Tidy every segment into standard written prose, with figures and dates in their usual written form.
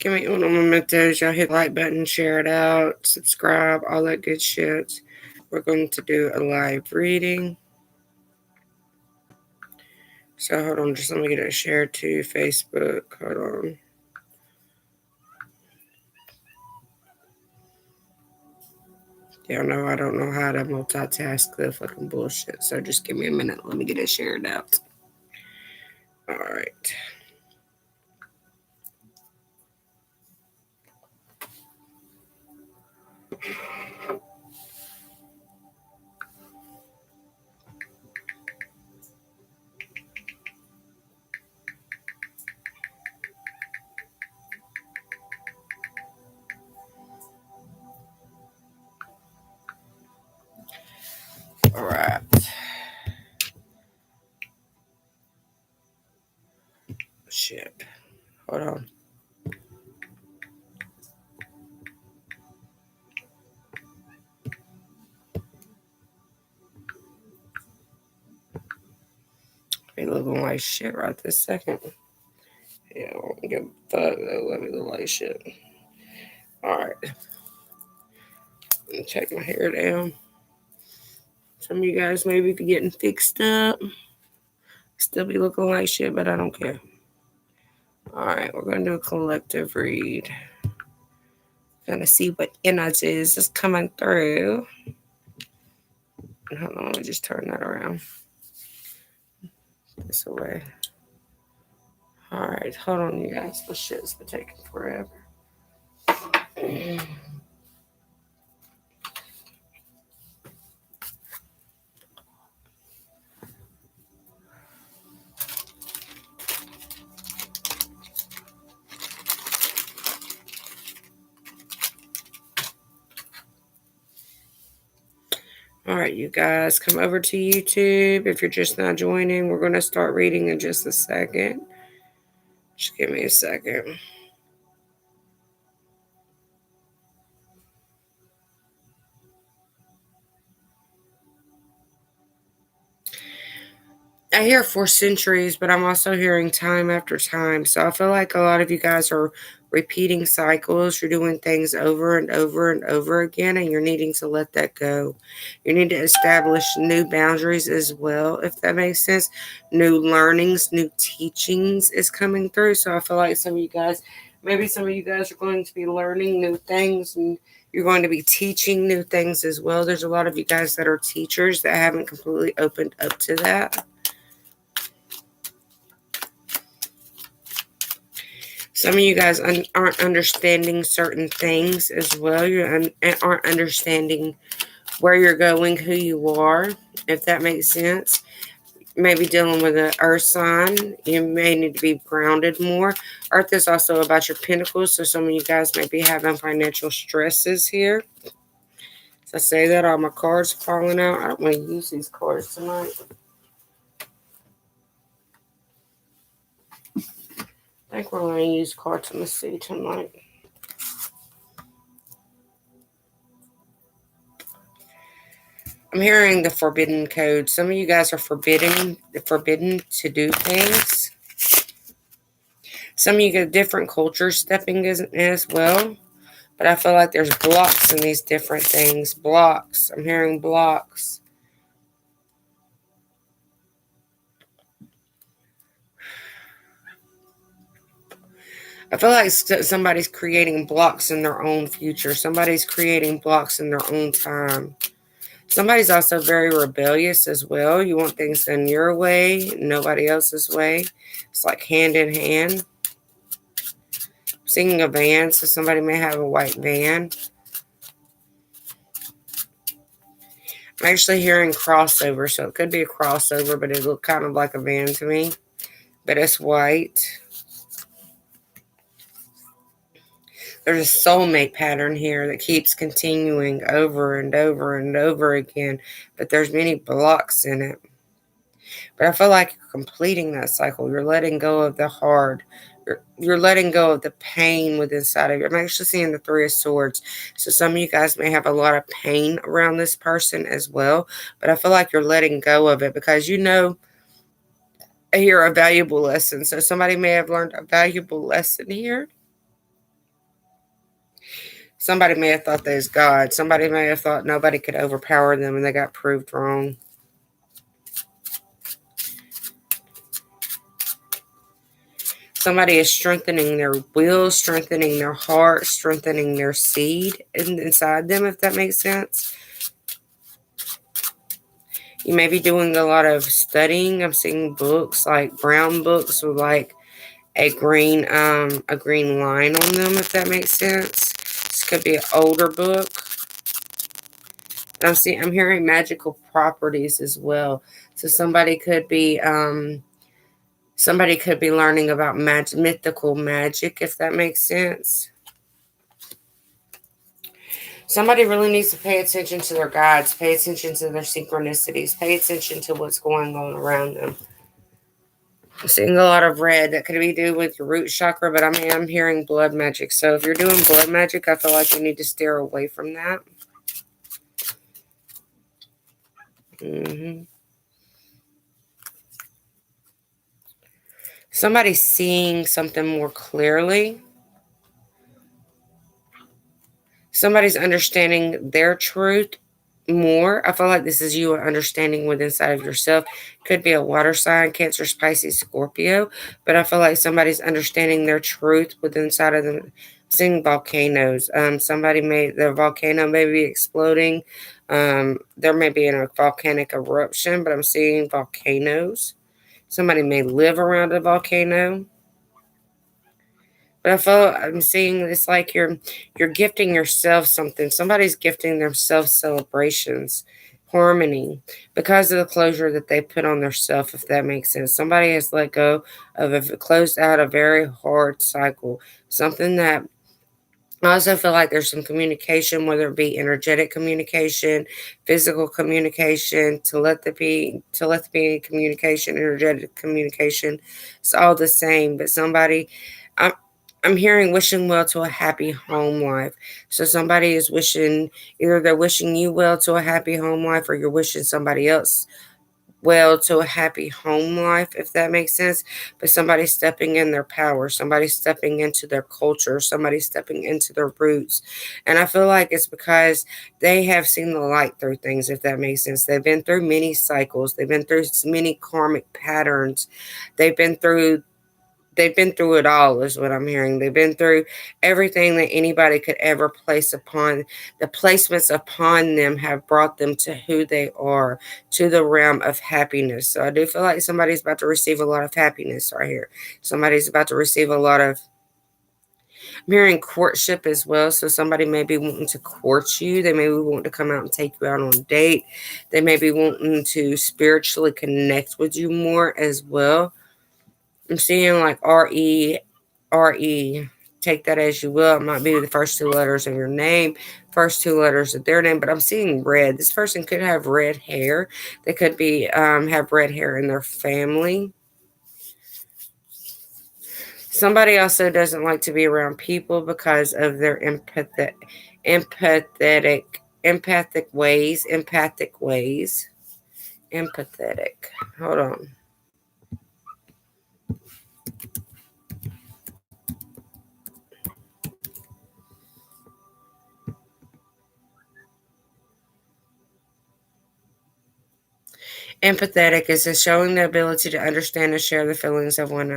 Give me uno momentos. Y'all hit the like button, share it out, subscribe, all that good shit. We're going to do a live reading. So hold on, just let me get it shared to Facebook. Hold on. Y'all know I don't know how to multitask the fucking bullshit. So just give me a minute. Let me get it shared out. All right. All right. Shit. Hold on. Be looking like shit right this second. Yeah, I won't give a fuck though. Let me look like shit. Alright. Let me take my hair down. Some of you guys may be getting fixed up. Still be looking like shit, but I don't care. Alright, we're going to do a collective read. Gonna see what energy is coming through. Hold on, let me just turn that around. This way. Alright, hold on, you guys. This shit's been taking forever. All right, you guys, come over to YouTube. If you're just not joining, we're going to start reading in just a second. Just give me a second. I hear 4 centuries, but I'm also hearing time after time. So I feel like a lot of you guys are repeating cycles. You're doing things over and over and over again, and you're needing to let that go. You need to establish new boundaries as well, if that makes sense. New learnings, new teachings is coming through. So I feel like some of you guys, maybe some of you guys are going to be learning new things, and you're going to be teaching new things as well. There's a lot of you guys that are teachers that haven't completely opened up to that. Some of you guys aren't understanding certain things as well. You aren't understanding where you're going, who you are, if that makes sense. Maybe dealing with an earth sign. You may need to be grounded more. Earth is also about your pentacles, so some of you guys may be having financial stresses here. So I say that all my cards are falling out. I don't want to use these cards tonight. I think we're going to use cards on the sea tonight. I'm hearing the forbidden code. Some of you guys are forbidden to do things. Some of you get different cultures stepping in as well. But I feel like there's blocks in these different things. Blocks. I'm hearing blocks. I feel like somebody's creating blocks in their own future. Somebody's creating blocks in their own time. Somebody's also very rebellious as well. You want things done your way, nobody else's way. It's like hand in hand. I'm seeing a van, so somebody may have a white van. I'm actually hearing crossover, so it could be a crossover, but it looked kind of like a van to me. But it's white. There's a soulmate pattern here that keeps continuing over and over and over again, but there's many blocks in it. But I feel like you're completing that cycle. You're letting go of the hard. You're letting go of the pain within inside of you. I'm actually seeing the 3 of Swords. So some of you guys may have a lot of pain around this person as well. But I feel like you're letting go of it because you know I hear a valuable lesson. So somebody may have learned a valuable lesson here. Somebody may have thought they was God. Somebody may have thought nobody could overpower them and they got proved wrong. Somebody is strengthening their will, strengthening their heart, strengthening their seed inside them, if that makes sense. You may be doing a lot of studying. I'm seeing books, like brown books with like a green line on them, if that makes sense. This could be an older book. And I'm hearing magical properties as well. So somebody could be learning about mythical magic, if that makes sense. Somebody really needs to pay attention to their guides, pay attention to their synchronicities, pay attention to what's going on around them. I'm seeing a lot of red. That could be to do with your root chakra, but I'm hearing blood magic. So if you're doing blood magic, I feel like you need to steer away from that. Somebody's seeing something more clearly. Somebody's understanding their truth more. I feel like this is you understanding within inside of yourself. Could be a water sign, Cancer, Pisces, Scorpio. But I feel like somebody's understanding their truth within inside of them. Seeing volcanoes. Their volcano may be exploding. There may be a volcanic eruption, but I'm seeing volcanoes. Somebody may live around a volcano. But I'm seeing it's like you're gifting yourself something. Somebody's gifting themselves celebrations, harmony, because of the closure that they put on themselves, if that makes sense. Somebody has let go closed out a very hard cycle. Something that I also feel like there's some communication, whether it be energetic communication, physical communication, telepathy communication, energetic communication. It's all the same. But I'm hearing wishing well to a happy home life. So somebody is either they're wishing you well to a happy home life, or you're wishing somebody else well to a happy home life, if that makes sense. But somebody's stepping in their power, somebody's stepping into their culture, somebody's stepping into their roots. And I feel like it's because they have seen the light through things, if that makes sense. They've been through many cycles, they've been through many karmic patterns, they've been through it all, is what I'm hearing. They've been through everything that anybody could ever place upon. The placements upon them have brought them to who they are, to the realm of happiness. So I do feel like somebody's about to receive a lot of happiness right here. Somebody's about to receive a lot of, I'm hearing courtship as well. So somebody may be wanting to court you. They may be wanting to come out and take you out on a date. They may be wanting to spiritually connect with you more as well. I'm seeing like R-E. Take that as you will. It might be the first two letters of your name, first two letters of their name, but I'm seeing red. This person could have red hair. They could be have red hair in their family. Somebody also doesn't like to be around people because of their empathic ways. Hold on. Empathetic is showing the ability to understand and share the feelings of one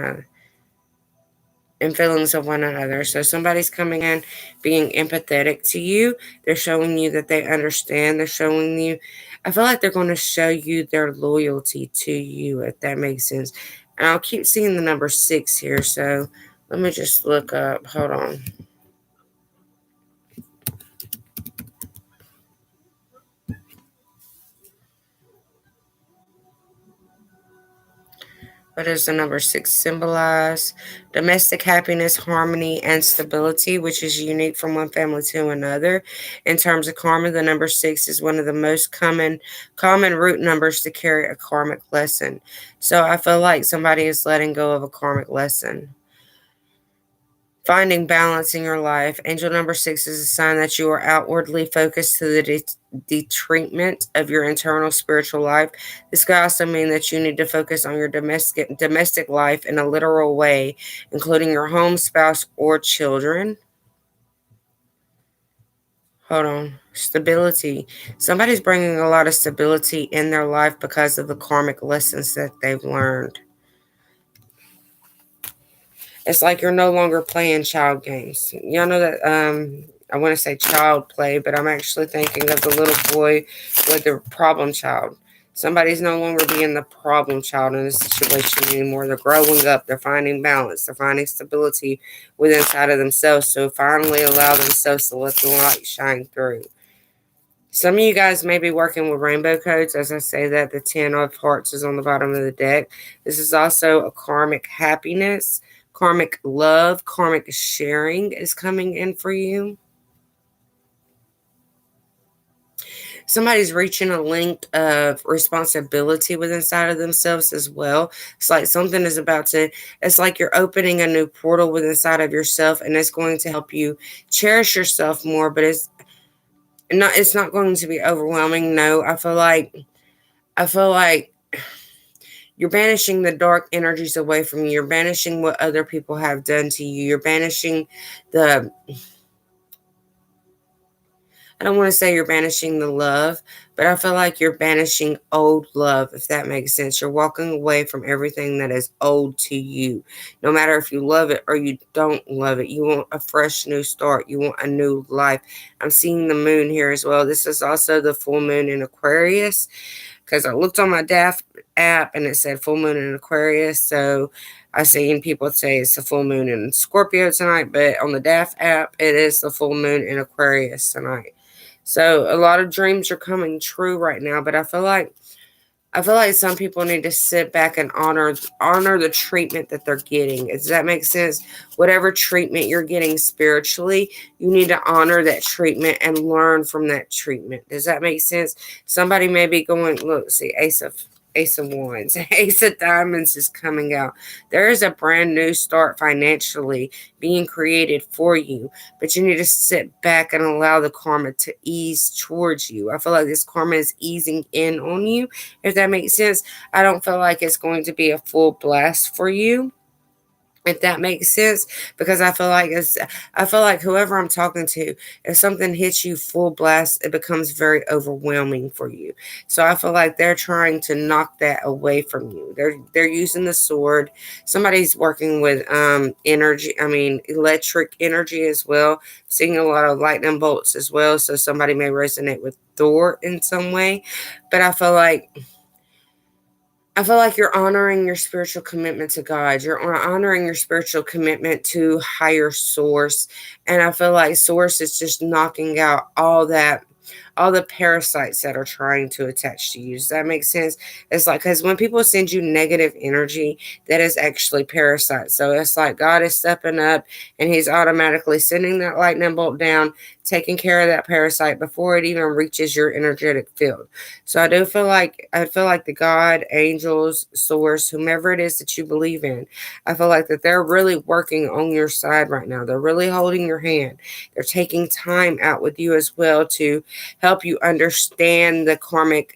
another. So somebody's coming in being empathetic to you. They're showing you that they understand. They're showing you, I feel like they're going to show you their loyalty to you, if that makes sense. And I'll keep seeing the number 6 here. So let me just look up. Hold on. What does the number 6 symbolize? Domestic happiness, harmony, and stability, which is unique from one family to another. In terms of karma, the number 6 is one of the most common root numbers to carry a karmic lesson. So I feel like somebody is letting go of a karmic lesson. Finding balance in your life. Angel number 6 is a sign that you are outwardly focused to the detriment of your internal spiritual life. This could also mean that you need to focus on your domestic life in a literal way, including your home, spouse, or children. Hold on. Stability. Somebody's bringing a lot of stability in their life because of the karmic lessons that they've learned. It's like you're no longer playing child games. Y'all know that I want to say child play, but I'm actually thinking of the little boy with the problem child. Somebody's no longer being the problem child in a situation anymore. They're growing up. They're finding balance. They're finding stability within inside of themselves to finally allow themselves to let the light shine through. Some of you guys may be working with rainbow codes. As I say that, the 10 of hearts is on the bottom of the deck. This is also a karmic happiness, karmic love, karmic sharing is coming in for you. Somebody's reaching a length of responsibility within inside of themselves as well. It's like something is about to, it's like you're opening a new portal within inside of yourself, and it's going to help you cherish yourself more, but it's not going to be overwhelming. No, I feel like you're banishing the dark energies away from you. You're banishing what other people have done to you. You're banishing the, I don't want to say you're banishing the love, but I feel like you're banishing old love, if that makes sense. You're walking away from everything that is old to you. No matter if you love it or you don't love it, you want a fresh new start. You want a new life. I'm seeing the moon here as well. This is also the full moon in Aquarius, because I looked on my DAF app and it said full moon in Aquarius. So I've seen people say it's the full moon in Scorpio tonight, but on the DAF app, it is the full moon in Aquarius tonight. So a lot of dreams are coming true right now, but I feel like some people need to sit back and honor the treatment that they're getting. Does that make sense? Whatever treatment you're getting spiritually, you need to honor that treatment and learn from that treatment. Does that make sense? Somebody may be going, look, see, Ace of Wands, Ace of Diamonds is coming out. There is a brand new start financially being created for you, but you need to sit back and allow the karma to ease towards you. I feel like this karma is easing in on you, if that makes sense. I don't feel like it's going to be a full blast for you, if that makes sense, because I feel like whoever I'm talking to, if something hits you full blast, it becomes very overwhelming for you. So I feel like they're trying to knock that away from you. They're using the sword. Somebody's working with electric energy as well. Seeing a lot of lightning bolts as well. So somebody may resonate with Thor in some way, but I feel like you're honoring your spiritual commitment to God. You're honoring your spiritual commitment to higher source. And I feel like source is just knocking out all the parasites that are trying to attach to you. Does that make sense? It's like, because when people send you negative energy, that is actually parasites. So it's like God is stepping up and he's automatically sending that lightning bolt down, taking care of that parasite before it even reaches your energetic field. So I feel like the God, angels, source, whomever it is that you believe in, I feel like that they're really working on your side right now. They're really holding your hand. They're taking time out with you as well to help you understand the karmic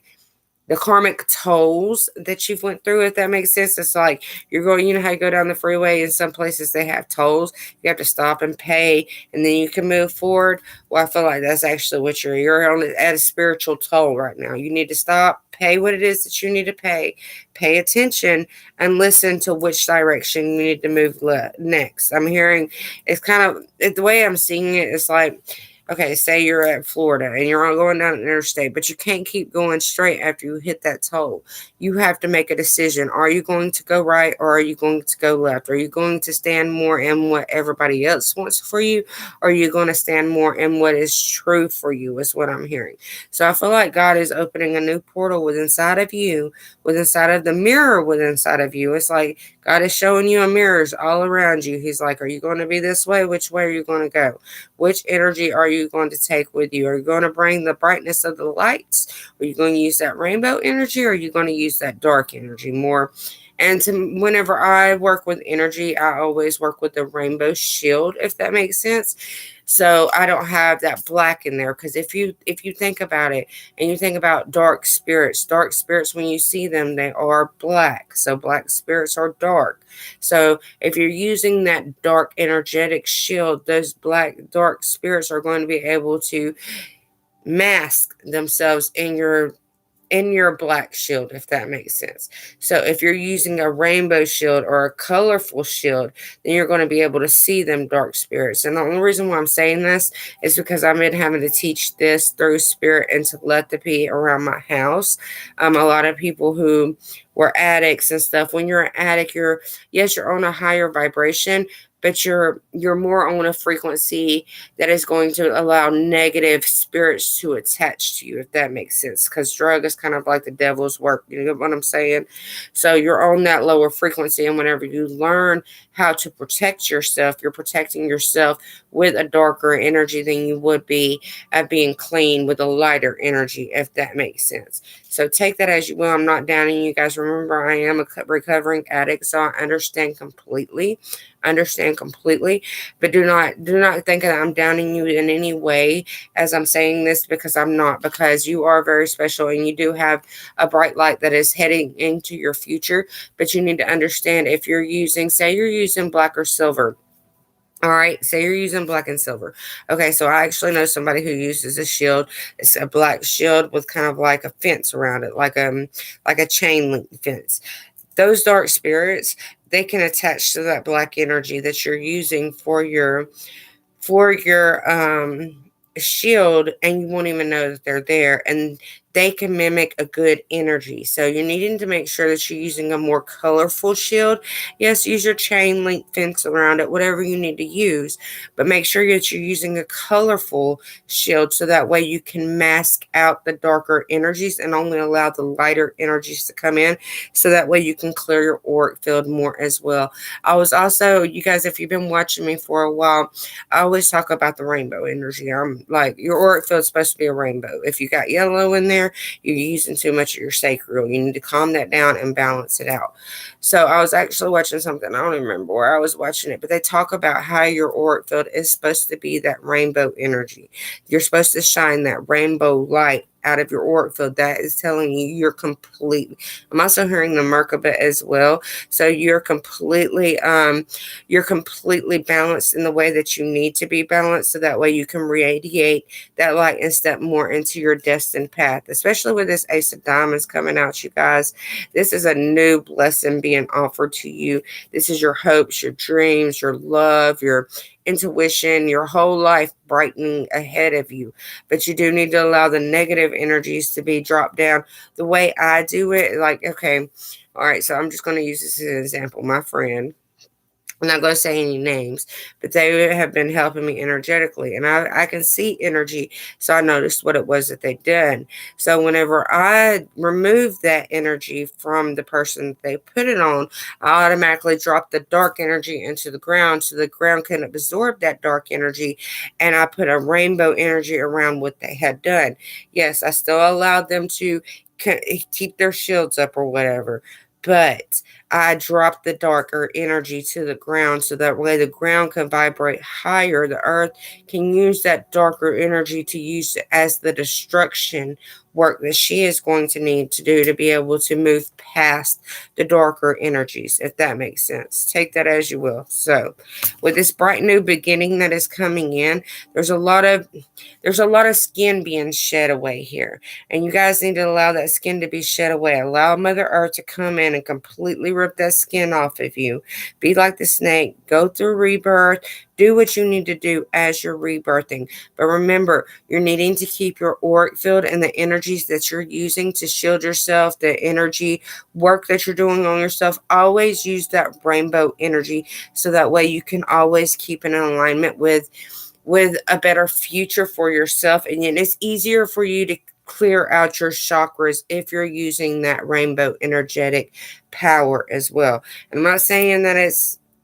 tolls that you've went through, if that makes sense. It's like you're going, you know how you go down the freeway, in some places they have tolls. You have to stop and pay, and then you can move forward. Well, I feel like that's actually what you're on at a spiritual toll right now. You need to stop, pay what it is that you need to pay attention, and listen to which direction you need to move next. I'm hearing, it's kind of, the way I'm seeing it, it's like, okay, say you're at Florida and you're going down an interstate, but you can't keep going straight after you hit that toll. You have to make a decision. Are you going to go right or are you going to go left? Are you going to stand more in what everybody else wants for you? Or are you going to stand more in what is true for you, is what I'm hearing. So I feel like God is opening a new portal within inside of you, within inside of the mirror within inside of you. It's like God is showing you a mirrors all around you. He's like, are you going to be this way? Which way are you going to go? Which energy are you going to take with you? Are you going to bring the brightness of the lights? Are you going to use that rainbow energy? Or are you going to use that dark energy more? And whenever I work with energy, I always work with the rainbow shield, if that makes sense. So I don't have that black in there, because if you think about it and you think about dark spirits, when you see them, they are black. So black spirits are dark. So if you're using that dark energetic shield, those black dark spirits are going to be able to mask themselves in your black shield, if that makes sense. So if you're using a rainbow shield or a colorful shield, then you're going to be able to see them dark spirits. And the only reason why I'm saying this is because I've been having to teach this through spirit and telepathy around my house. A lot of people who were addicts and stuff, when you're an addict, you're on a higher vibration, but you're more on a frequency that is going to allow negative spirits to attach to you, if that makes sense. Because drug is kind of like the devil's work. You know what I'm saying? So you're on that lower frequency, and whenever you learn how to protect yourself, you're protecting yourself with a darker energy than you would be at being clean with a lighter energy, if that makes sense. So take that as you will. I'm not downing you guys. Remember, I am a recovering addict, so I understand completely, but do not think that I'm downing you in any way as I'm saying this, because I'm not, because you are very special and you do have a bright light that is heading into your future. But you need to understand, if say you're using black or silver. All right, say you're using black and silver. Okay, so I actually know somebody who uses a shield. It's a black shield with kind of like a fence around it, like a chain link fence. Those dark spirits, they can attach to that black energy that you're using for your shield, and you won't even know that they're there, and they can mimic a good energy. So you're needing to make sure that you're using a more colorful shield. Yes, use your chain link fence around it, whatever you need to use, but make sure that you're using a colorful shield, so that way you can mask out the darker energies and only allow the lighter energies to come in, so that way you can clear your auric field more as well. I was also, you guys, if you've been watching me for a while, I always talk about the rainbow energy. I'm like, your auric field is supposed to be a rainbow. If you got yellow in there, you're using too much of your sacral. You need to calm that down and balance it out. So I was actually watching something. I don't even remember where I was watching it, but they talk about how your auric field is supposed to be that rainbow energy. You're supposed to shine that rainbow light out of your auric field. That is telling you you're complete. I'm also hearing the Merkaba as well. So you're completely balanced in the way that you need to be balanced, so that way you can radiate that light and step more into your destined path. Especially with this Ace of Diamonds coming out, you guys, this is a new blessing being offered to you. This is your hopes, your dreams, your love, your intuition, your whole life brightening ahead of you. But you do need to allow the negative energies to be dropped down the way I do it. Like, okay, all right, so I'm just going to use this as an example. My friend, I'm not going to say any names, but they have been helping me energetically, and I can see energy, so I noticed what it was that they did. So whenever I remove that energy from the person that they put it on, I automatically drop the dark energy into the ground, so the ground can absorb that dark energy, and I put a rainbow energy around what they had done. Yes, I still allowed them to keep their shields up or whatever, but I drop the darker energy to the ground, so that way the ground can vibrate higher. The earth can use that darker energy to use it as the destruction work that she is going to need to do to be able to move past the darker energies, if that makes sense. Take that as you will. So with this bright new beginning that is coming in, there's a lot of skin being shed away here. And you guys need to allow that skin to be shed away. Allow Mother Earth to come in and completely rip that skin off of you. Be like the snake. Go through rebirth. Do what you need to do as you're rebirthing. But remember, you're needing to keep your auric field and the energies that you're using to shield yourself, the energy work that you're doing on yourself. Always use that rainbow energy, so that way you can always keep in alignment with a better future for yourself. And then it's easier for you to clear out your chakras if you're using that rainbow energetic power as well. I'm not saying that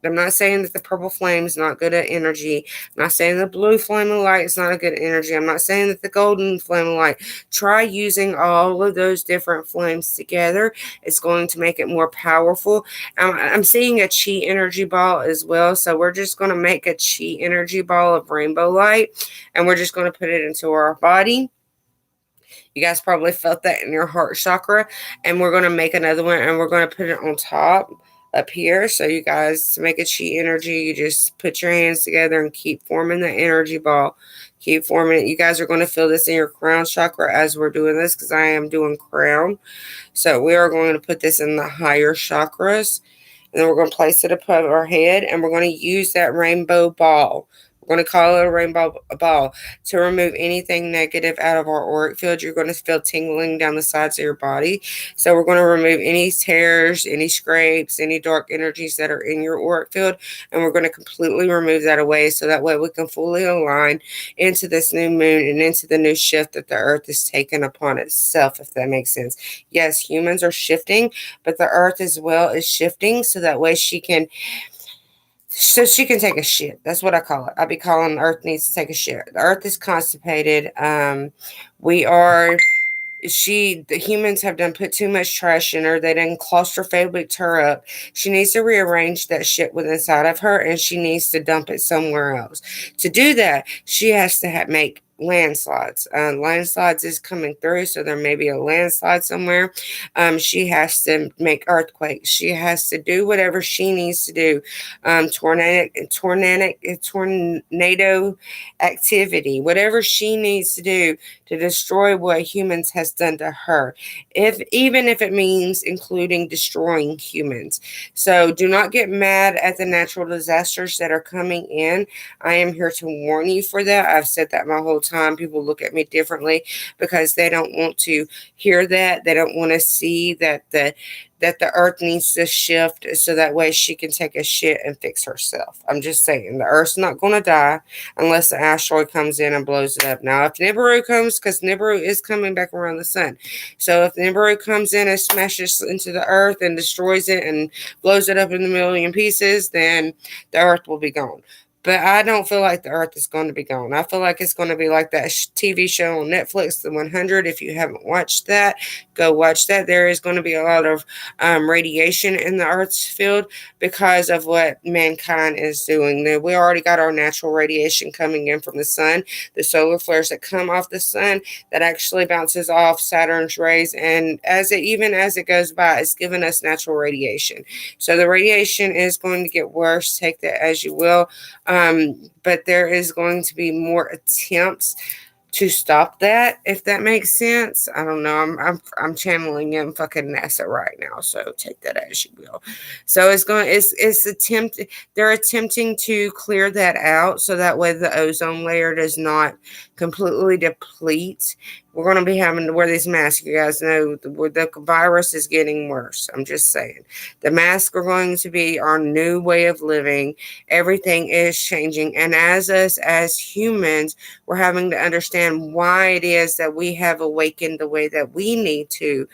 I'm not saying that the purple flame is not good at energy. I'm not saying the blue flame of light is not a good energy. I'm not saying that the golden flame of light. Try using all of those different flames together. It's going to make it more powerful. I'm seeing a chi energy ball as well. So we're just going to make a chi energy ball of rainbow light, and we're just going to put it into our body. You guys probably felt that in your heart chakra. And we're going to make another one, and we're going to put it on top up here. So you guys, to make a chi energy, you just put your hands together and keep forming the energy ball. Keep forming it. You guys are going to feel this in your crown chakra as we're doing this, because I am doing crown. So we are going to put this in the higher chakras. And then we're going to place it above our head, and we're going to use that rainbow ball. We're going to call it a rainbow ball to remove anything negative out of our auric field. You're going to feel tingling down the sides of your body. So we're going to remove any tears, any scrapes, any dark energies that are in your auric field, and we're going to completely remove that away, so that way we can fully align into this new moon and into the new shift that the earth is taking upon itself, if that makes sense. Yes, humans are shifting, but the earth as well is shifting, so that way she can take a shit. That's what I call it. I be calling the earth needs to take a shit. The earth is constipated. We are the humans have done put too much trash in her. They done claustrophobic her up. She needs to rearrange that shit within inside of her, and she needs to dump it somewhere else. To do that, she has to make landslides. Landslides is coming through, so there may be a landslide somewhere. She has to make earthquakes. She has to do whatever she needs to do. Tornado activity, whatever she needs to do to destroy what humans has done to her, even if it means including destroying humans. So do not get mad at the natural disasters that are coming in. I am here to warn you for that. I've said that my whole time. People look at me differently because they don't want to hear that. They don't want to see that the earth needs to shift, so that way she can take a shit and fix herself. I'm just saying, the earth's not going to die unless the asteroid comes in and blows it up. Now, if Nibiru comes, because Nibiru is coming back around the sun, so if Nibiru comes in and smashes into the earth and destroys it and blows it up in a million pieces, then the earth will be gone. But I don't feel like the earth is going to be gone. I feel like it's going to be like that TV show on Netflix, The 100. If you haven't watched that, go watch that. There is going to be a lot of radiation in the earth's field because of what mankind is doing. We already got our natural radiation coming in from the sun, the solar flares that come off the sun that actually bounces off Saturn's rays. And even as it goes by, it's giving us natural radiation. So the radiation is going to get worse. Take that as you will. But there is going to be more attempts to stop that, if that makes sense. I don't know. I'm channeling in fucking NASA right now, so take that as you will. So they're attempting to clear that out, so that way the ozone layer does not completely deplete. We're going to be having to wear these masks. You guys know the virus is getting worse. I'm just saying. The masks are going to be our new way of living. Everything is changing. And as humans, we're having to understand why it is that we have awakened the way that we need to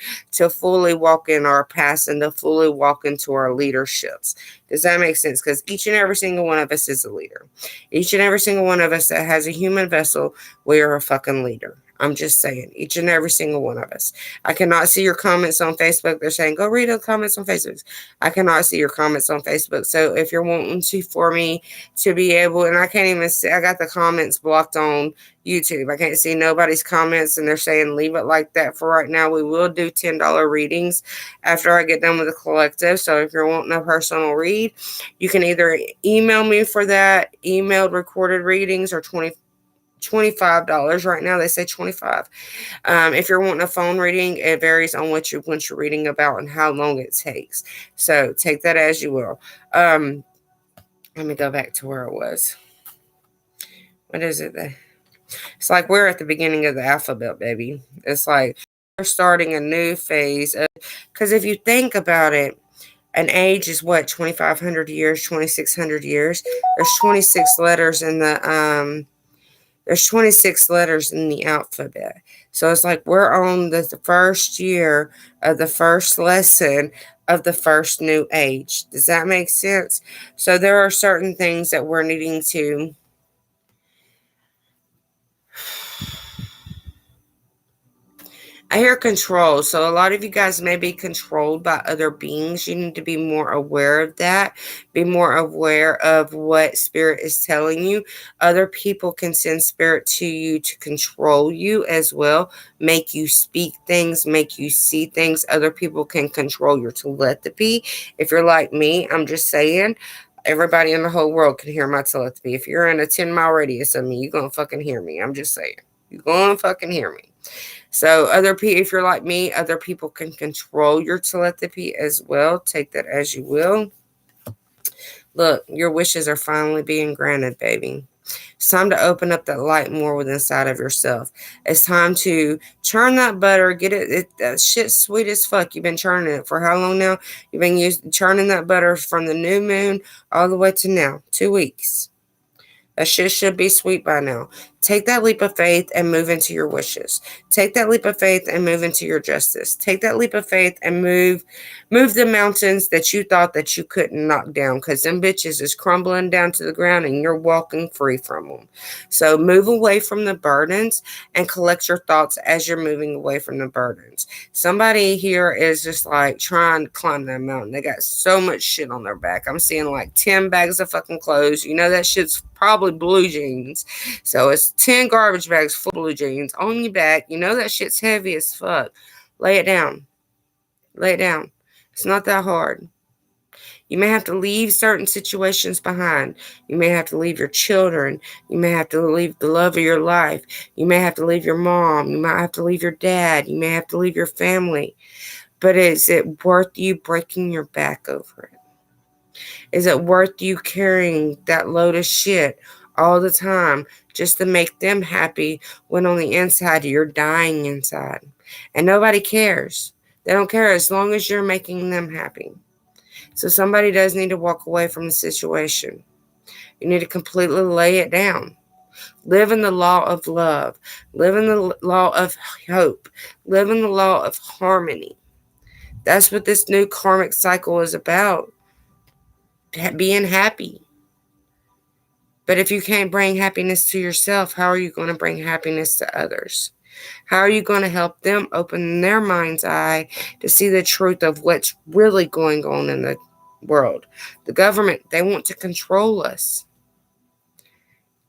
fully walk in our past and to fully walk into our leaderships. Does that make sense? Because each and every single one of us is a leader. Each and every single one of us that has a human vessel, we are a fucking leader. I'm just saying, each and every single one of us. I cannot see your comments on Facebook. They're saying, go read the comments on Facebook. I cannot see your comments on Facebook. So if you're wanting for me to be able, and I can't even see, I got the comments blocked on YouTube. I can't see nobody's comments, and they're saying leave it like that for right now. We will do $10 readings after I get done with the collective. So if you're wanting a personal read, you can either email me for that. Emailed recorded readings are $25 right now. They say $25. If you're wanting a phone reading, it varies on what you're reading about and how long it takes. So take that as you will. Let me go back to where it was. What is it? It's like we're at the beginning of the alphabet, baby. It's like we're starting a new phase. Because if you think about it, an age is what, 2,500 years, 2,600 years. There's 26 letters in the There's 26 letters in the alphabet. So it's like we're on the first year of the first lesson of the first new age. Does that make sense? So there are certain things that we're needing to I hear control. So a lot of you guys may be controlled by other beings. You need to be more aware of that. Be more aware of what spirit is telling you. Other people can send spirit to you to control you as well, make you speak things, make you see things. Other people can control your telepathy. If you're like me, I'm just saying, everybody in the whole world can hear my telepathy. If you're in a 10-mile radius of me, you're going to fucking hear me. I'm just saying. You're going to fucking hear me. So other people, if you're like me, other people can control your telepathy as well. Take that as you will. Look, your wishes are finally being granted, baby. It's time to open up that light more within inside of yourself. It's time to churn that butter, get that shit sweet as fuck. You've been churning it for how long now? You've been churning that butter from the new moon all the way to now, 2 weeks. That shit should be sweet by now. Take that leap of faith and move into your wishes. Take that leap of faith and move into your justice. Take that leap of faith and move the mountains that you thought that you couldn't knock down, because them bitches is crumbling down to the ground and you're walking free from them. So move away from the burdens and collect your thoughts as you're moving away from the burdens. Somebody here is just like trying to climb that mountain. They got so much shit on their back. I'm seeing like 10 bags of fucking clothes. You know that shit's probably blue jeans. So it's 10 garbage bags full of blue jeans on your back. You know that shit's heavy as fuck. Lay it down. Lay it down. It's not that hard. You may have to leave certain situations behind. You may have to leave your children. You may have to leave the love of your life. You may have to leave your mom. You might have to leave your dad. You may have to leave your family. But is it worth you breaking your back over it? Is it worth you carrying that load of shit all the time just to make them happy when on the inside you're dying inside? And nobody cares. They don't care as long as you're making them happy. So somebody does need to walk away from the situation. You need to completely lay it down. Live in the law of love. Live in the law of hope. Live in the law of harmony. That's what this new karmic cycle is about. Being happy. But if you can't bring happiness to yourself, how are you going to bring happiness to others? How are you going to help them open their mind's eye to see the truth of what's really going on in the world? The government, they want to control us.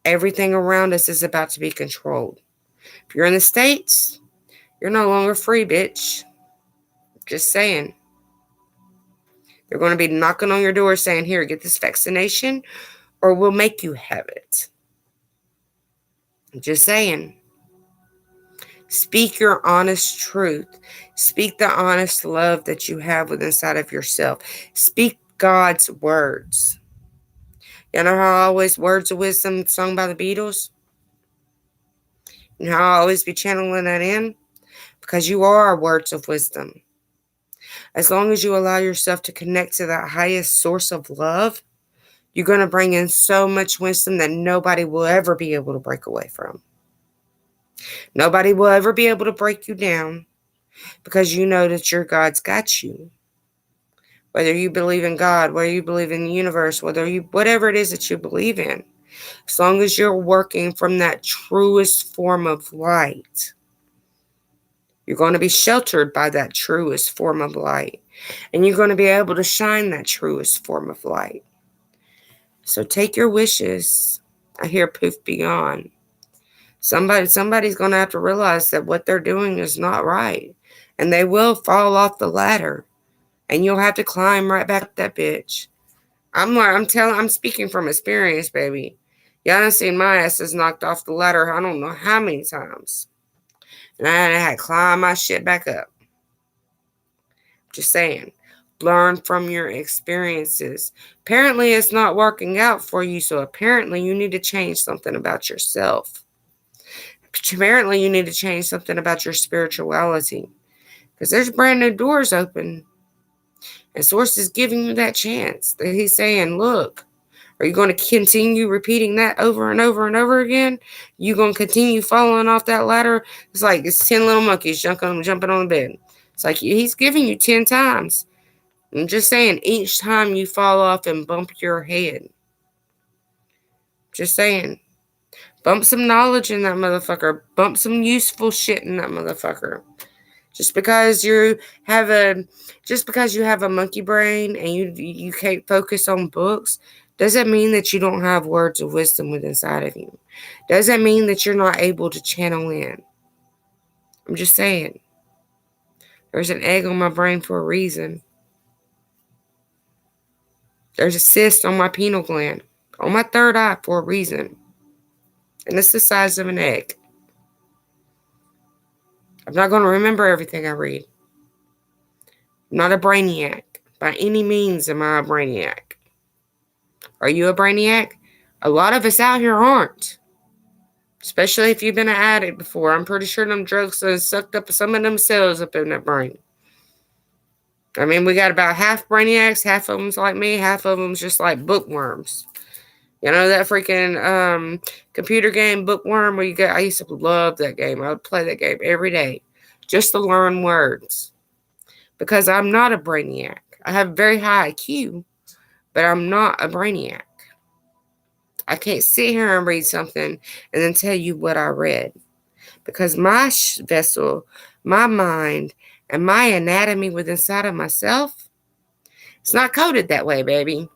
Everything around us is about to be controlled. If you're in the States, you're no longer free, bitch. Just saying. They're going to be knocking on your door saying, here, get this vaccination, or we'll make you have it. Just saying. Speak your honest truth. Speak the honest love that you have within inside of yourself. Speak God's words. You know how always words of wisdom sung by the Beatles? And how I always be channeling that in? Because you are words of wisdom. As long as you allow yourself to connect to that highest source of love, you're going to bring in so much wisdom that nobody will ever be able to break away from. Nobody will ever be able to break you down, because you know that your God's got you. Whether you believe in God, whether you believe in the universe, whatever it is that you believe in, as long as you're working from that truest form of light, you're going to be sheltered by that truest form of light. And you're going to be able to shine that truest form of light. So take your wishes. I hear poof be gone. Somebody's going to have to realize that what they're doing is not right. And they will fall off the ladder. And you'll have to climb right back up that bitch. I'm speaking from experience, baby. Y'all done seen my asses knocked off the ladder I don't know how many times. And I had to climb my shit back up. Just saying. Learn from your experiences. Apparently it's not working out for you, so apparently you need to change something about yourself. Apparently you need to change something about your spirituality. Because there's brand new doors open. And Source is giving you that chance. That he's saying, look, are you going to continue repeating that over and over and over again? You going to continue falling off that ladder? It's like it's 10 little monkeys jumping on the bed. It's like he's giving you 10 times. I'm just saying, each time you fall off and bump your head. Just saying. Bump some knowledge in that motherfucker. Bump some useful shit in that motherfucker. Just because you have a monkey brain and you can't focus on books, doesn't mean that you don't have words of wisdom within inside of you. Doesn't mean that you're not able to channel in. I'm just saying. There's an egg on my brain for a reason. There's a cyst on my pineal gland, on my third eye for a reason. And it's the size of an egg. I'm not going to remember everything I read. I'm not a brainiac. By any means am I a brainiac. Are you a brainiac? A lot of us out here aren't. Especially if you've been an addict before. I'm pretty sure them drugs have sucked up some of them cells up in that brain. I mean, we got about half brainiacs, half of them's like me, half of them's just like bookworms. You know that freaking computer game Bookworm where I used to love that game. I would play that game every day just to learn words. Because I'm not a brainiac. I have very high IQ, but I'm not a brainiac. I can't sit here and read something and then tell you what I read. Because my vessel, my mind, and my anatomy within inside of myself, it's not coded that way, baby.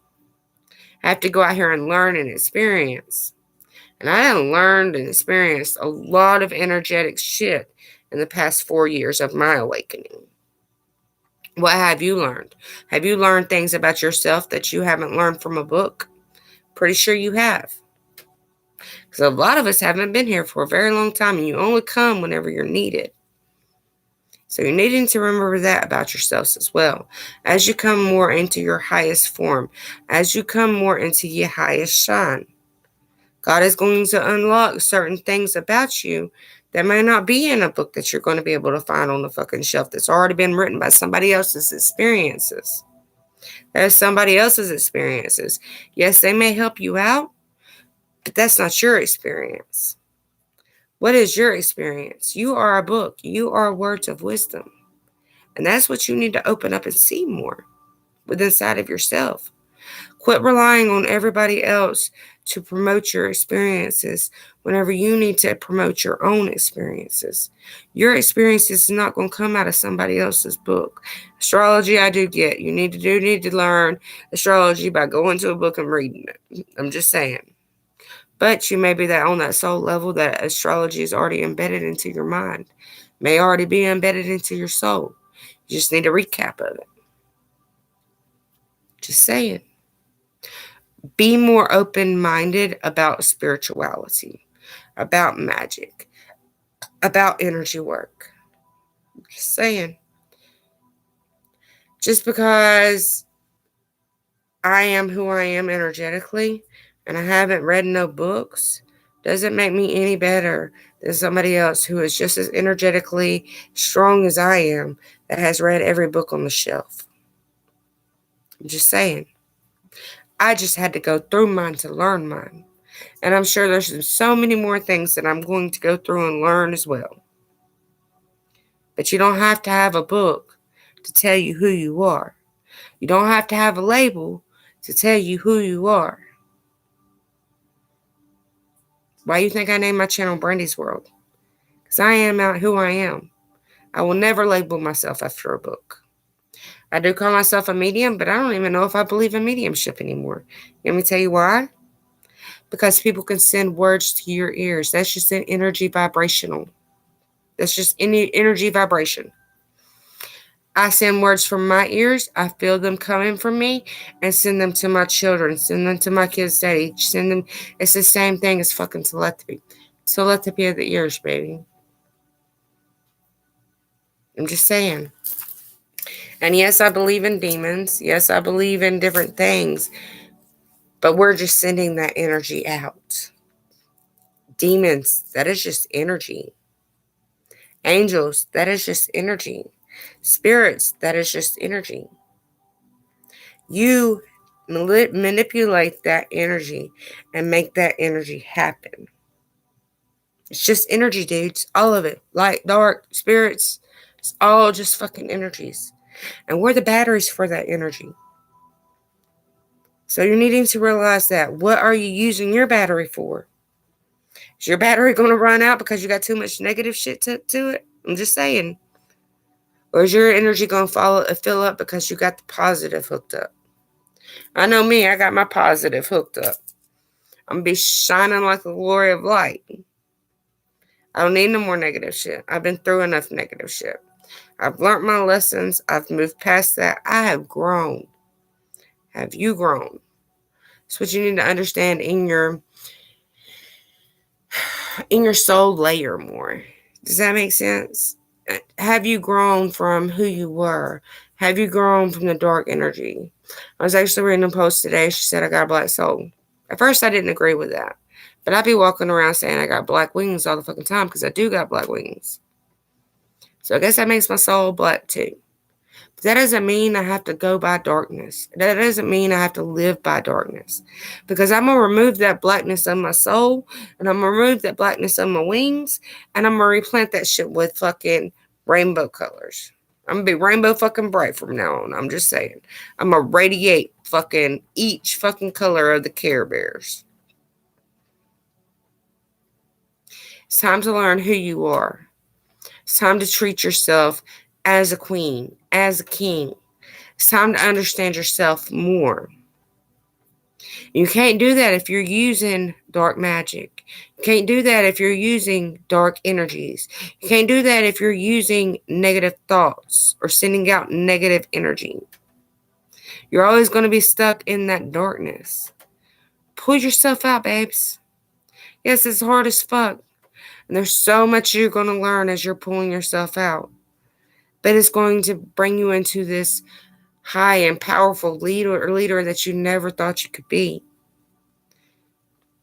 I have to go out here and learn and experience. And I have learned and experienced a lot of energetic shit in the past 4 years of my awakening. What have you learned? Have you learned things about yourself that you haven't learned from a book? Pretty sure you have. Because a lot of us haven't been here for a very long time, and you only come whenever you're needed. So you're needing to remember that about yourselves as well. As you come more into your highest form, as you come more into your highest shine, God is going to unlock certain things about you that may not be in a book that you're going to be able to find on the fucking shelf that's already been written by somebody else's experiences. That's somebody else's experiences. Yes, they may help you out, but that's not your experience. What is your experience? You are a book. You are words of wisdom. And that's what you need to open up and see more within inside of yourself. Quit relying on everybody else to promote your experiences whenever you need to promote your own experiences. Your experiences is not going to come out of somebody else's book. Astrology, I do get. You need to learn astrology by going to a book and reading it. I'm just saying. But you may be that on that soul level that astrology is already embedded into your mind. May already be embedded into your soul. You just need a recap of it. Just saying. Be more open-minded about spirituality, about magic, about energy work. Just saying. Just because I am who I am energetically and I haven't read no books doesn't make me any better than somebody else who is just as energetically strong as I am that has read every book on the shelf. I'm just saying. I just had to go through mine to learn mine. And I'm sure there's so many more things that I'm going to go through and learn as well. But you don't have to have a book to tell you who you are. You don't have to have a label to tell you who you are. Why do you think I named my channel Brandy's World? Because I am out who I am. I will never label myself after a book. I do call myself a medium, but I don't even know if I believe in mediumship anymore. Let me tell you why. Because people can send words to your ears. That's just an energy vibrational. That's just any energy vibration. I send words from my ears. I feel them coming from me and send them to my children. Send them to my kids' daddy. Send them. It's the same thing as fucking telepathy. Telepathy of the ears, baby. I'm just saying. And yes, I believe in demons. Yes, I believe in different things. But we're just sending that energy out. Demons, that is just energy. Angels, that is just energy. Spirits, that is just energy. You manipulate that energy and make that energy happen. It's just energy, dudes. All of it. Light, dark, spirits. It's all just fucking energies. And we're the batteries for that energy. So you're needing to realize that. What are you using your battery for? Is your battery going to run out because you got too much negative shit to it? I'm just saying. Or is your energy going to fill up because you got the positive hooked up? I know me, I got my positive hooked up. I'm going to be shining like the glory of light. I don't need no more negative shit. I've been through enough negative shit. I've learned my lessons. I've moved past that. I have grown. Have you grown? That's what you need to understand in your soul layer more. Does that make sense? Have you grown from who you were? Have you grown from the dark energy? I was actually reading a post today. She said I got a black soul. At first, I didn't agree with that. But I'd be walking around saying I got black wings all the fucking time because I do got black wings. So I guess that makes my soul black too. But that doesn't mean I have to go by darkness. That doesn't mean I have to live by darkness. Because I'm going to remove that blackness of my soul, and I'm going to remove that blackness of my wings, and I'm going to replant that shit with fucking rainbow colors. I'm going to be rainbow fucking bright from now on. I'm just saying. I'm going to radiate fucking each fucking color of the Care Bears. It's time to learn who you are. It's time to treat yourself as a queen, as a king. It's time to understand yourself more. You can't do that if you're using dark magic. You can't do that if you're using dark energies. You can't do that if you're using negative thoughts or sending out negative energy. You're always going to be stuck in that darkness. Pull yourself out, babes. Yes, it's hard as fuck. And there's so much you're going to learn as you're pulling yourself out. But it's going to bring you into this high and powerful leader that you never thought you could be.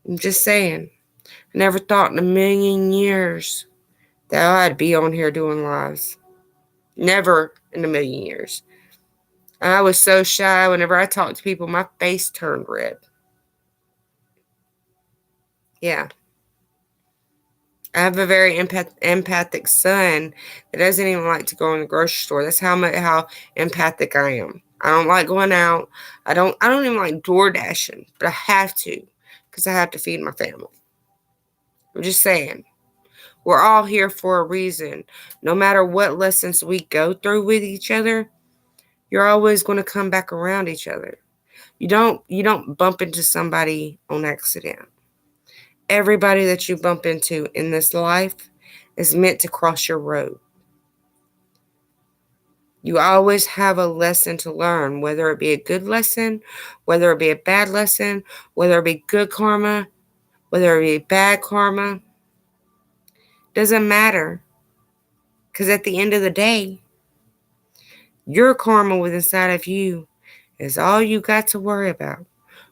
I'm just saying. I never thought in a million years that I'd be on here doing lives. Never in a million years. I was so shy. Whenever I talked to people, my face turned red. Yeah. I have a very empathic son that doesn't even like to go in the grocery store. That's how empathic I am. I don't like going out. I don't even like door dashing, but I have to because I have to feed my family. I'm just saying. We're all here for a reason. No matter what lessons we go through with each other, you're always going to come back around each other. You don't bump into somebody on accident. Everybody that you bump into in this life is meant to cross your road. You always have a lesson to learn, whether it be a good lesson, whether it be a bad lesson, whether it be good karma, whether it be bad karma. Doesn't matter. Because at the end of the day, your karma within inside of you is all you got to worry about.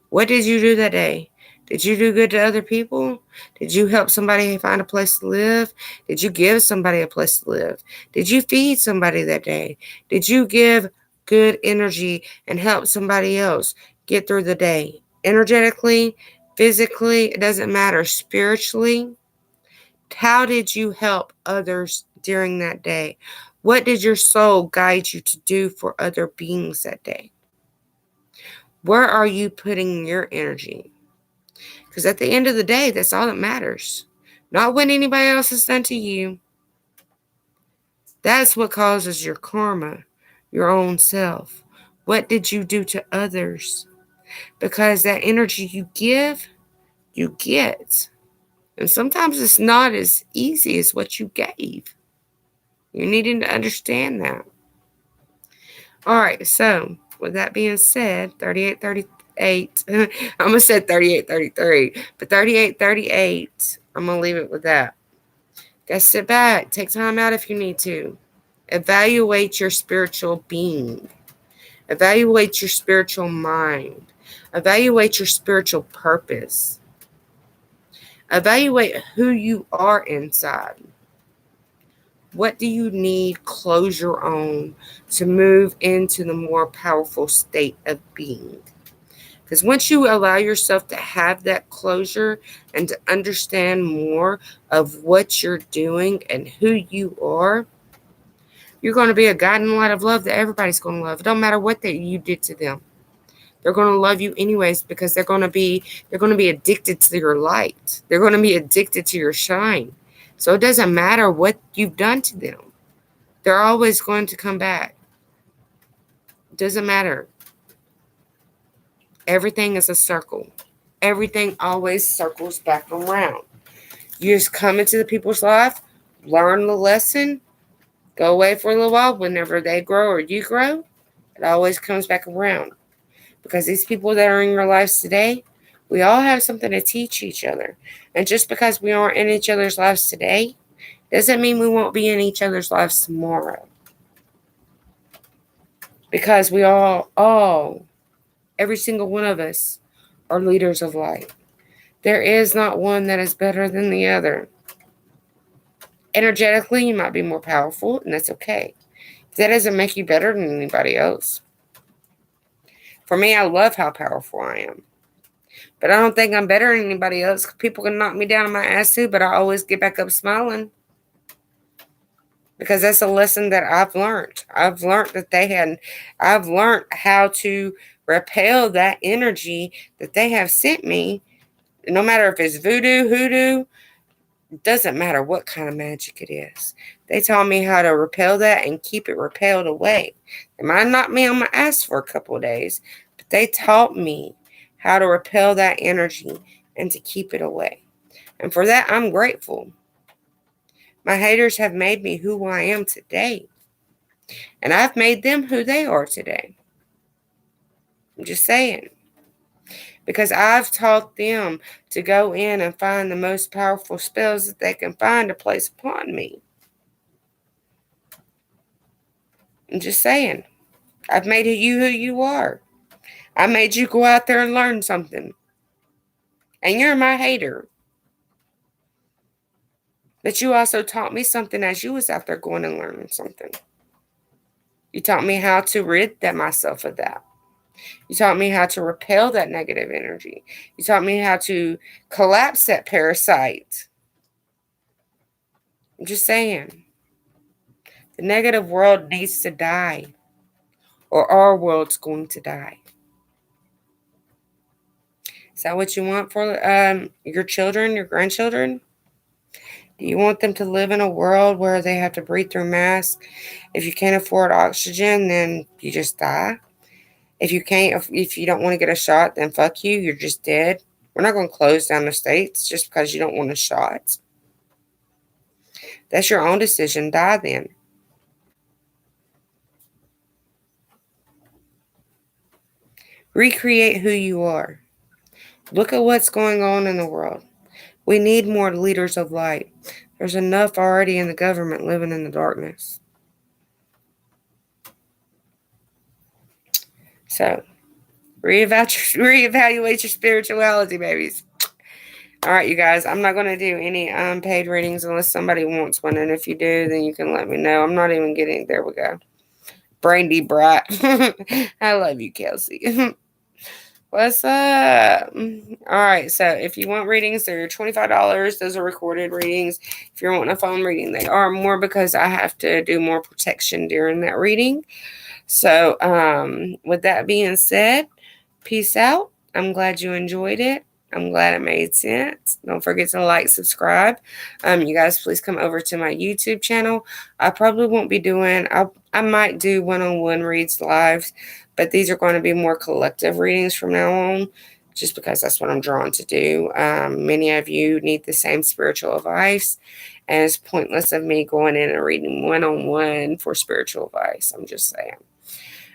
What did you do that day? Did you do good to other people? Did you help somebody find a place to live? Did you give somebody a place to live? Did you feed somebody that day? Did you give good energy and help somebody else get through the day? Energetically, physically, it doesn't matter. Spiritually, how did you help others during that day? What did your soul guide you to do for other beings that day? Where are you putting your energy? Because at the end of the day, that's all that matters. Not what anybody else has done to you. That's what causes your karma, your own self. What did you do to others? Because that energy you give, you get. And sometimes it's not as easy as what you gave. You're needing to understand that. All right, so with that being said, 3838, I almost said 3833, but 3838, I'm going to leave it with that. Guys, sit back, take time out if you need to. Evaluate your spiritual being. Evaluate your spiritual mind. Evaluate your spiritual purpose. Evaluate who you are inside. What do you need closure on to move into the more powerful state of being? Because once you allow yourself to have that closure and to understand more of what you're doing and who you are You're going to be a guiding light of love that everybody's going to love. It don't matter what you did to them. They're going to love you anyways because they're going to be addicted to your light. They're going to be addicted to your shine. So it doesn't matter what you've done to them. They're always going to come back. It doesn't matter. Everything is a circle. Everything always circles back around. You just come into the people's life, learn the lesson, go away for a little while. Whenever they grow or you grow, it always comes back around. Because these people that are in your lives today, we all have something to teach each other. And just because we aren't in each other's lives today, doesn't mean we won't be in each other's lives tomorrow. Because we all, every single one of us are leaders of light. There is not one that is better than the other. Energetically, you might be more powerful, and that's okay. That doesn't make you better than anybody else. For me, I love how powerful I am. But I don't think I'm better than anybody else. People can knock me down on my ass too, but I always get back up smiling. Because that's a lesson that I've learned. I've learned how to repel that energy that they have sent me. No matter if it's voodoo, hoodoo, it doesn't matter what kind of magic it is. They taught me how to repel that and keep it repelled away. They might knock me on my ass for a couple of days, but they taught me how to repel that energy and to keep it away. And for that, I'm grateful. My haters have made me who I am today. And I've made them who they are today. I'm just saying. Because I've taught them to go in and find the most powerful spells that they can find to place upon me. I'm just saying. I've made you who you are. I made you go out there and learn something. And you're my hater. But you also taught me something as you was out there going and learning something. You taught me how to rid myself of that. You taught me how to repel that negative energy. You taught me how to collapse that parasite. I'm just saying. The negative world needs to die. Or our world's going to die. Is that what you want for your children, your grandchildren? Do you want them to live in a world where they have to breathe through masks? If you can't afford oxygen, then you just die. If you don't want to get a shot, then fuck you. You're just dead. We're not going to close down the states just because you don't want a shot. That's your own decision. Die then. Recreate who you are. Look at what's going on in the world. We need more leaders of light. There's enough already in the government living in the darkness. So, reevaluate your spirituality, babies. All right, you guys, I'm not going to do any paid readings unless somebody wants one. And if you do, then you can let me know. I'm not even getting, there we go. Brandy Bright. I love you, Kelsey. What's up? All right, so if you want readings, they're $25. Those are recorded readings. If you're wanting a phone reading, they are more because I have to do more protection during that reading. So with that being said, peace out. I'm glad you enjoyed it. I'm glad it made sense. Don't forget to like, subscribe. You guys, please come over to my YouTube channel. I probably won't be doing, I might do one-on-one reads lives, but these are going to be more collective readings from now on, just because that's what I'm drawn to do. Many of you need the same spiritual advice, and it's pointless of me going in and reading one-on-one for spiritual advice. I'm just saying.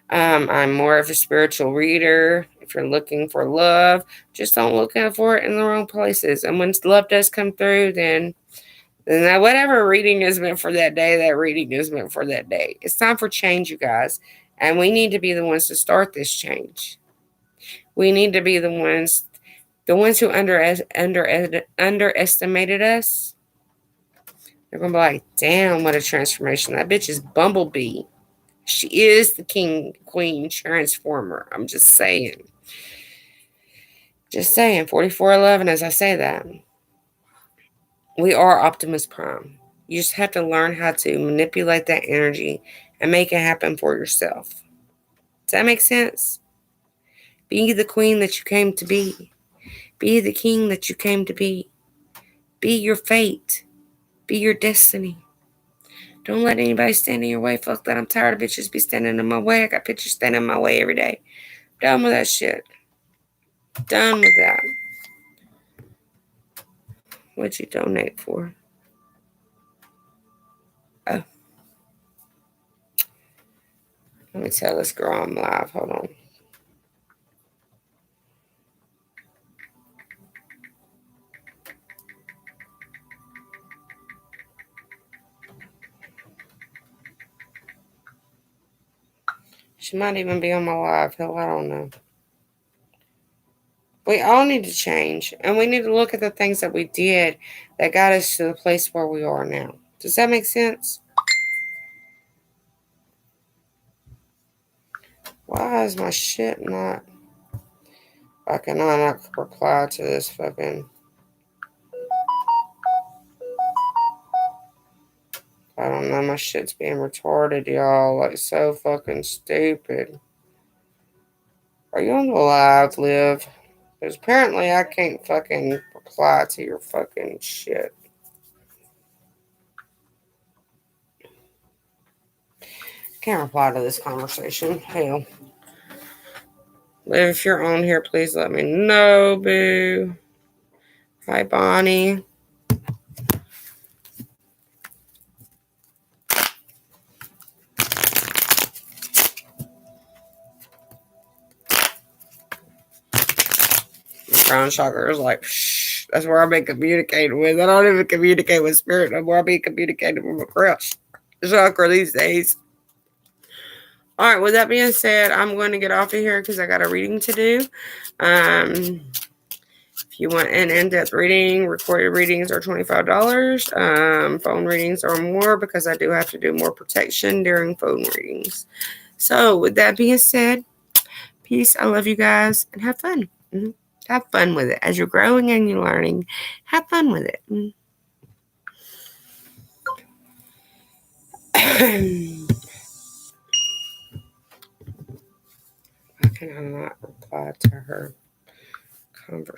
I'm more of a spiritual reader. If you're looking for love, just don't look for it in the wrong places. And when love does come through, then that whatever reading is meant for that day, that reading is meant for that day. It's time for change, you guys. And we need to be the ones to start this change. We need to be the ones who underestimated us. They're going to be like, damn, what a transformation. That bitch is Bumblebee. She is the king, queen, transformer. I'm just saying. Just saying. 4411, as I say that. We are Optimus Prime. You just have to learn how to manipulate that energy and make it happen for yourself. Does that make sense? Be the queen that you came to be. Be the king that you came to be. Be your fate. Be your destiny. Don't let anybody stand in your way. Fuck that. I'm tired of bitches be standing in my way. I got bitches standing in my way every day. Done with that shit. Done with that. What'd you donate for? Oh. Let me tell this girl I'm live. Hold on. She might even be on my live. Hell, I don't know. We all need to change. And we need to look at the things that we did that got us to the place where we are now. Does that make sense? Why is my shit not... I cannot reply to this fucking... I don't know, my shit's being retarded, y'all. Like, so fucking stupid. Are you on the live, Liv? Because apparently I can't fucking reply to your fucking shit. Can't reply to this conversation. Hell. Liv, if you're on here, please let me know, boo. Hi, Bonnie. Crown chakra is like, shh. That's where I've been communicating with. I don't even communicate with spirit no more. I've been communicating with my crown chakra these days. All right, with that being said, I'm going to get off of here because I got a reading to do. If you want an in-depth reading, recorded readings are $25. Phone readings are more because I do have to do more protection during phone readings. So with that being said, peace. I love you guys and have fun. Have fun with it. As you're growing and you're learning, have fun with it. Why can I not reply to her conversation?